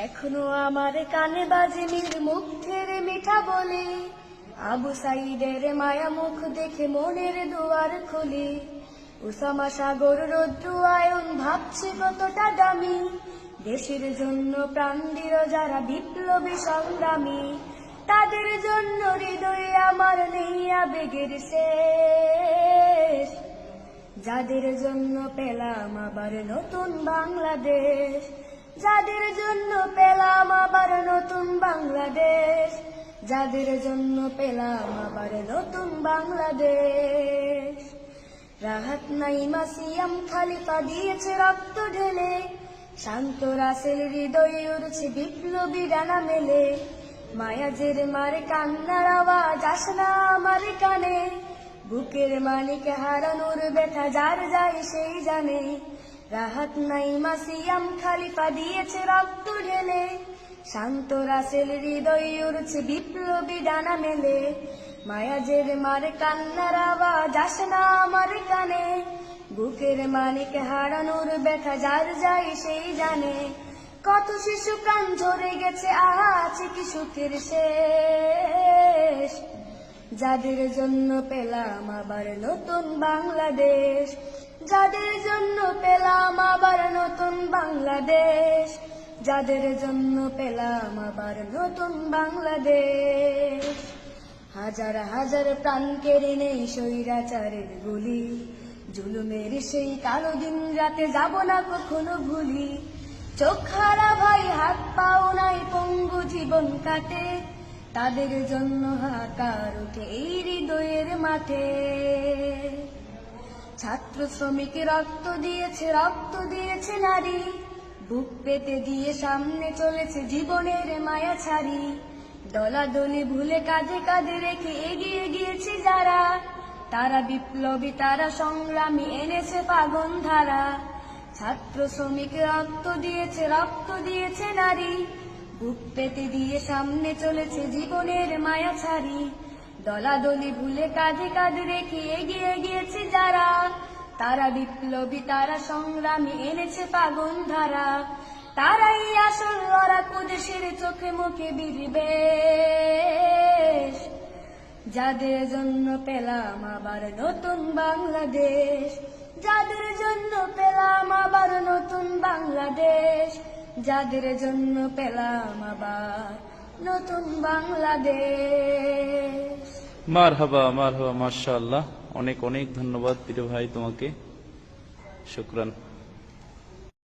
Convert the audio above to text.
এখনো আমার কানে বাজে মীর মুগ্ধের মিঠা বলে, আবু সাইদের মায়া মুখ দেখে মনের দুয়ার খুলে। উসামা সাগর রৌদ্র আয়ন ভাবছে কতটা দামি, দেশের জন্য প্রাণ দিল যারা বিপ্লবী সংগ্রামী। তাদের জন্য হৃদয়ে আমার নেই আবেগের শেষ, যাদের জন্য পেলাম আবার নতুন বাংলাদেশ। যাদের জন্য পেলাম আবার নতুন বাংলাদেশ, যাদের জন্য পেলাম আবার নতুন বাংলাদেশ। রাহাত নাইমা সিয়াম খালিফা দিয়েছে রক্ত ঢেলে, শান্ত রাসেল হৃদয়ে উড়ছে বিপ্লবী ডানা মেলে। মায়াজের মারে কান্নার আওয়াজ আসে না আমার কানে, বুকের মানিকে হারানোর ব্যথা যার যায় সেই জানে। রাহাত নাইমা সিয়াম খালিফা দিয়েছে রক্ত ঢেলে, শান্ত রাসেল হৃদয়ে উড়ছে বিপ্লবী ডানা মেলে। মায়াজের মারে কান্নার আওয়াজ আসে না আমার কানে, বুকের মানিকে হারানোর ব্যথা যার যায় সেই জানে। কত শিশু প্রাণ ঝরে গেছে, আছে কি সুখের শেষ, যাদের জন্য পেলাম আবার নতুন বাংলাদেশ। যাদের জন্য পেলাম আবার নতুন বাংলাদেশ, যাদের জন্য পেলাম আবার নতুন বাংলাদেশ। হাজার হাজার প্রাণ কেড়ে নেই স্বৈরাচারের গুলি, জুলুমের সেই কালো দিন রাতে যাব না কখনো ভুলি। চোখ হারা ভাই হাত পাও নাই পঙ্গু জীবন কাটে, তাদের জন্য হাহাকার ওঠে এই হৃদয়ের মাঠে। ছাত্র শ্রমিক রক্ত দিয়েছে নারী, বুক পেতে দিয়ে সামনে চলেছে জীবনের মায়া ছাড়ি। দলাদলি ভুলে কাঁধে কাঁধে রেখে এগিয়ে গিয়েছে যারা, তারা বিপ্লবী তারা সংগ্রামী এনেছে পাগন ধারা। ছাত্র শ্রমিক রক্ত দিয়েছে নারী, বুক পেতে দিয়ে সামনে চলেছে জীবনের মায়া ছাড়ি। দলাদলি ভুলে কাঁধে কাঁধে রেখে এগিয়ে গিয়েছে যারা, তারা বিপ্লবী তারা সংগ্রামী এনেছে পাগন ধারা। তারাই আসল লড়াকু দেশের চোখে মুখে বিদ্বেষ, যাদের জন্য পেলাম আবার নতুন বাংলাদেশ। যাদের জন্য পেলাম আবার নতুন বাংলাদেশ, যাদের জন্য পেলাম আবার নতুন বাংলাদেশ। মারহাবা মারহাবা, মাশাআল্লাহ। অনেক অনেক ধন্যবাদ প্রিয় ভাই তোমাকে, শুকরান।